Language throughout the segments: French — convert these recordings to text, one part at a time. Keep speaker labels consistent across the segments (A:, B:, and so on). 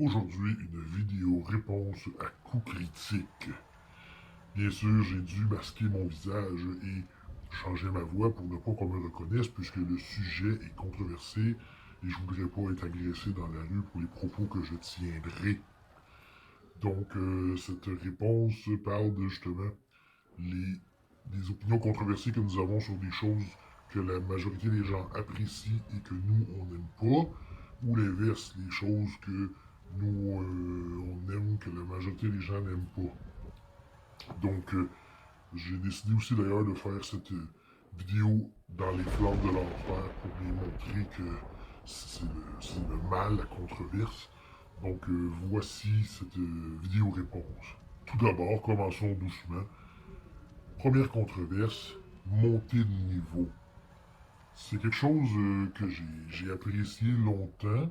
A: Aujourd'hui, une vidéo réponse à coups critiques. Bien sûr, j'ai dû masquer mon visage et changer ma voix pour ne pas qu'on me reconnaisse puisque le sujet est controversé et je voudrais pas être agressé dans la rue pour les propos que je tiendrai. Donc, cette réponse parle de justement les, des opinions controversées que nous avons sur des choses que la majorité des gens apprécient et que nous, on n'aime pas, ou l'inverse, les choses que nous, on aime, que la majorité des gens n'aiment pas. Donc, j'ai décidé aussi d'ailleurs de faire cette vidéo dans les flammes de l'enfer pour bien montrer que c'est le mal, la controverse. Donc, voici cette vidéo réponse. Tout d'abord, commençons doucement. Première controverse, montée de niveau. C'est quelque chose que j'ai apprécié longtemps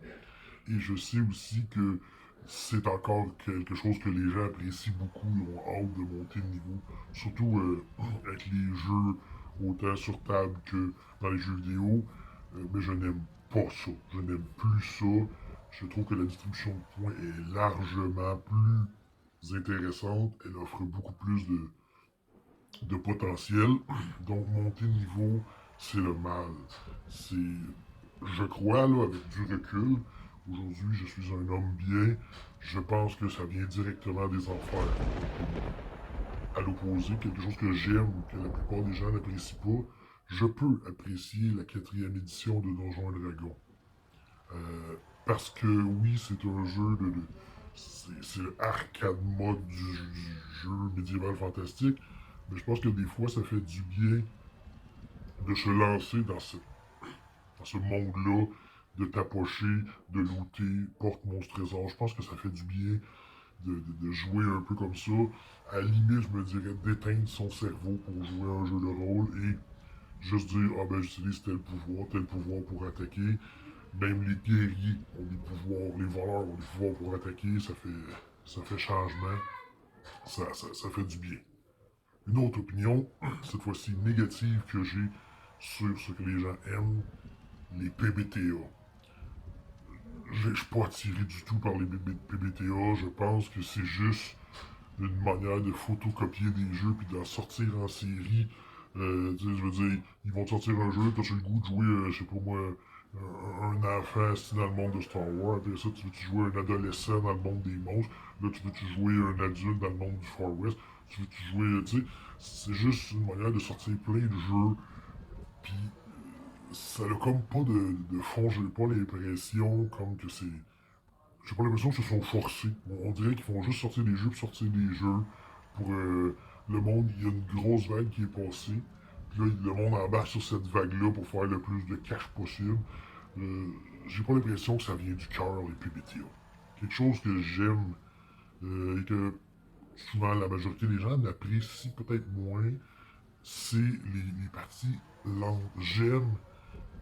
A: et je sais aussi que c'est encore quelque chose que les gens apprécient beaucoup et ont hâte de monter de niveau. Surtout avec les jeux autant sur table que dans les jeux vidéo. Mais je n'aime pas ça. Je n'aime plus ça. Je trouve que la distribution de points est largement plus intéressante. Elle offre beaucoup plus de potentiel. Donc, monter de niveau, c'est le mal. C'est, je crois, là, avec du recul, aujourd'hui, je suis un homme bien. Je pense que ça vient directement des enfers. À l'opposé, quelque chose que j'aime, que la plupart des gens n'apprécient pas, je peux apprécier la quatrième édition de Donjons et Dragons. Parce que oui, c'est un jeu c'est le arcade mode du jeu médiéval fantastique, mais je pense que des fois, ça fait du bien de se lancer dans ce monde-là, de tapocher, de looter, porte monstre trésor. Je pense que ça fait du bien de jouer un peu comme ça. À la limite, je me dirais d'éteindre son cerveau pour jouer à un jeu de rôle et juste dire, ah ben j'utilise tel pouvoir pour attaquer. Même les guerriers ont des pouvoirs, les voleurs ont des pouvoirs pour attaquer, ça fait changement, ça fait du bien. Une autre opinion, cette fois-ci négative que j'ai sur ce que les gens aiment, les PBTA. Je suis pas attiré du tout par les PBTA, je pense que c'est juste une manière de photocopier des jeux puis d'en sortir en série. Tu sais, je veux dire, ils vont te sortir un jeu, t'as le goût de jouer, je sais pas moi, un enfant assis dans le monde de Star Wars, après ça, tu veux-tu jouer un adolescent dans le monde des monstres, là, tu veux-tu jouer un adulte dans le monde du Far West, tu veux-tu jouer, tu sais, c'est juste une manière de sortir plein de jeux, puis ça n'a comme pas de fond, j'ai pas l'impression comme que c'est... J'ai pas l'impression qu'ils se sont forcés. On dirait qu'ils font juste sortir des jeux pour sortir des jeux. Pour le monde, il y a une grosse vague qui est passée. Puis là, le monde embarque sur cette vague-là pour faire le plus de cash possible. Euh, j'ai pas l'impression que ça vient du cœur, les PBTA. Quelque chose que j'aime et que souvent la majorité des gens n'apprécient peut-être moins, c'est les parties lentes. J'aime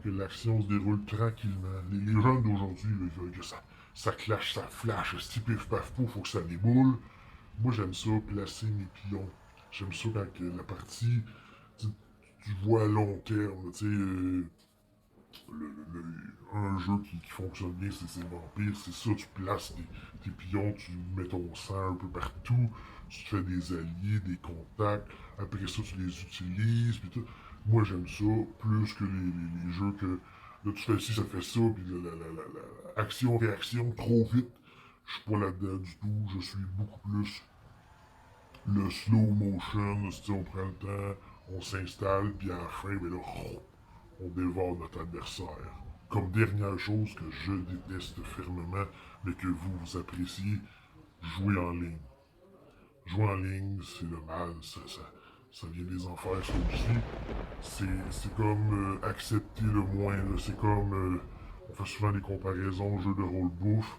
A: que l'action se déroule tranquillement. Les jeunes d'aujourd'hui, ils veulent que ça clash, ça flash, si pif paf pouf, faut que ça déboule. Moi, j'aime ça, placer mes pions. J'aime ça quand la partie, tu, tu vois à long terme, tu sais, un jeu qui fonctionne bien, c'est Vampire, c'est ça, tu places tes pions, tu mets ton sang un peu partout, tu te fais des alliés, des contacts, après ça, tu les utilises, puis tout. Moi, j'aime ça plus que les jeux que, là, tu fais ci, ça fait ça, puis la action-réaction, trop vite. Je suis pas là-dedans du tout, je suis beaucoup plus le slow motion, si on prend le temps, on s'installe, puis à la fin, ben là, on dévore notre adversaire. Comme dernière chose que je déteste fermement, mais que vous appréciez, jouer en ligne. Jouer en ligne, c'est le mal, ça vient des enfers, ça aussi. C'est comme accepter le moins, c'est comme, on fait souvent des comparaisons aux jeux de rôle bouffe,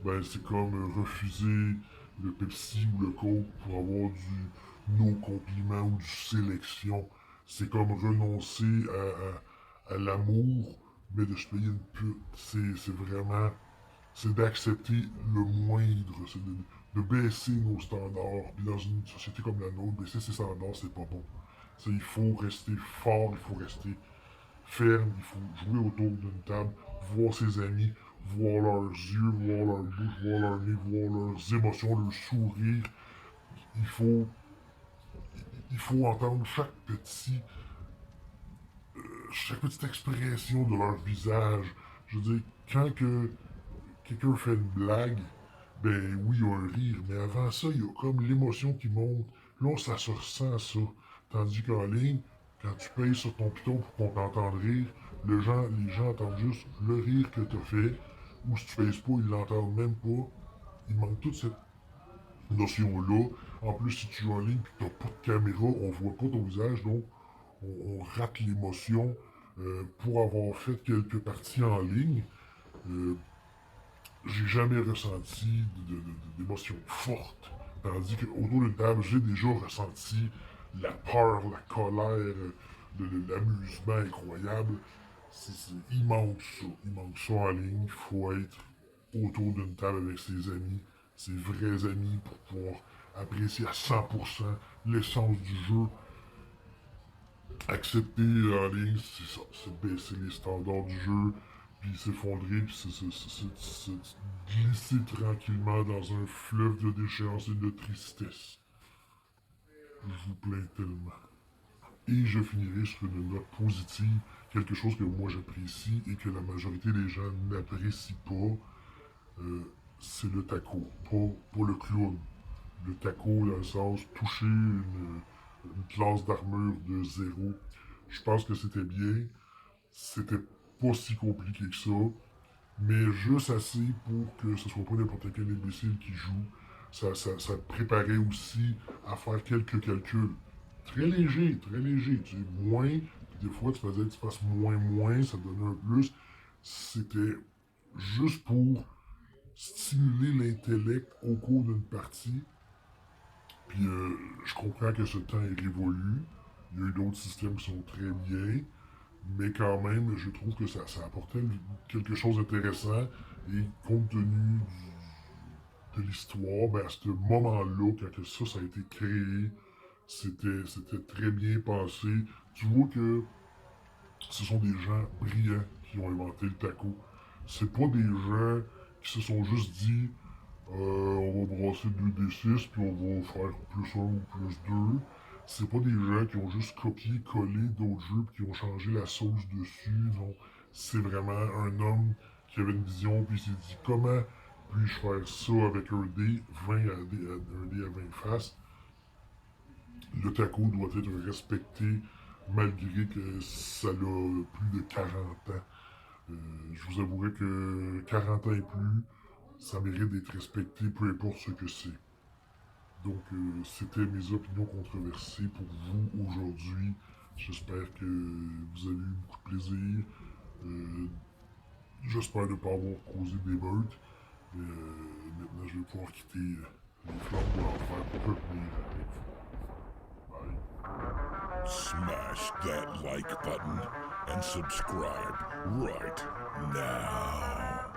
A: ben c'est comme refuser le Pepsi ou le Coke pour avoir du no compliment ou du sélection. C'est comme renoncer à l'amour, mais de se payer une pute. C'est vraiment, c'est d'accepter le moindre, c'est de baisser nos standards. Puis dans une société comme la nôtre, baisser ses standards, c'est pas bon. Il faut rester fort, il faut rester ferme, il faut jouer autour d'une table, voir ses amis, voir leurs yeux, voir leur bouche, voir leur nez, voir leurs émotions, leur sourire. Il faut, il faut entendre chaque petite expression de leur visage. Je veux dire, quand que quelqu'un fait une blague, ben oui, il y a un rire, mais avant ça, il y a comme l'émotion qui monte. Là, ça se ressent, ça. Tandis qu'en ligne, quand tu payes sur ton piton pour qu'on t'entende rire, les gens entendent juste le rire que tu as fait, ou si tu payes pas, ils l'entendent même pas. Il manque toute cette notion-là. En plus, si tu joues en ligne et que tu pas de caméra, on voit pas ton visage, donc on rate l'émotion. Pour avoir fait quelques parties en ligne, euh, j'ai jamais ressenti d'émotion forte. Tandis qu'autour d'une table, j'ai déjà ressenti la peur, la colère, l'amusement incroyable. Il manque ça. Il manque ça en ligne. Il faut être autour d'une table avec ses amis, ses vrais amis, pour pouvoir apprécier à 100% l'essence du jeu. Accepter en ligne, c'est ça, c'est baisser les standards du jeu, puis s'effondrer, puis se glisser tranquillement dans un fleuve de déchéance et de tristesse. Je vous plains tellement. Et je finirai sur une note positive, quelque chose que moi j'apprécie et que la majorité des gens n'apprécient pas, c'est le taco, pas le clown. Le taco dans le sens toucher une classe d'armure de zéro. Je pense que c'était bien. C'était pas si compliqué que ça, mais juste assez pour que ce soit pas n'importe quel imbécile qui joue. Ça te préparait aussi à faire quelques calculs. Très léger, très léger. Tu sais, moins, puis des fois tu faisais que tu fasses moins, ça te donnait un plus. C'était juste pour stimuler l'intellect au cours d'une partie. Puis je comprends que ce temps est révolu. Il y a eu d'autres systèmes qui sont très bien. Mais quand même, je trouve que ça apportait quelque chose d'intéressant. Et compte tenu de l'histoire, ben à ce moment-là, quand ça a été créé, c'était très bien pensé. Tu vois que ce sont des gens brillants qui ont inventé le taco. C'est pas des gens qui se sont juste dit on va brasser 2d6 puis on va faire plus un ou plus 2. C'est pas des gens qui ont juste copié-collé d'autres jeux puis qui ont changé la sauce dessus. Non. C'est vraiment un homme qui avait une vision puis il s'est dit comment puis-je faire ça avec un dé, 20 un dé à 20 faces. Le taco doit être respecté malgré que ça a plus de 40 ans. Je vous avouerai que 40 ans et plus, ça mérite d'être respecté, peu importe ce que c'est. Donc, c'était mes opinions controversées pour vous aujourd'hui. J'espère que vous avez eu beaucoup de plaisir. Euh, J'espère ne pas avoir causé d'émeutes. Maintenant, je vais pouvoir quitter les flammes de l'enfer pour revenir avec vous. Bye.
B: Smash that like button and subscribe right now.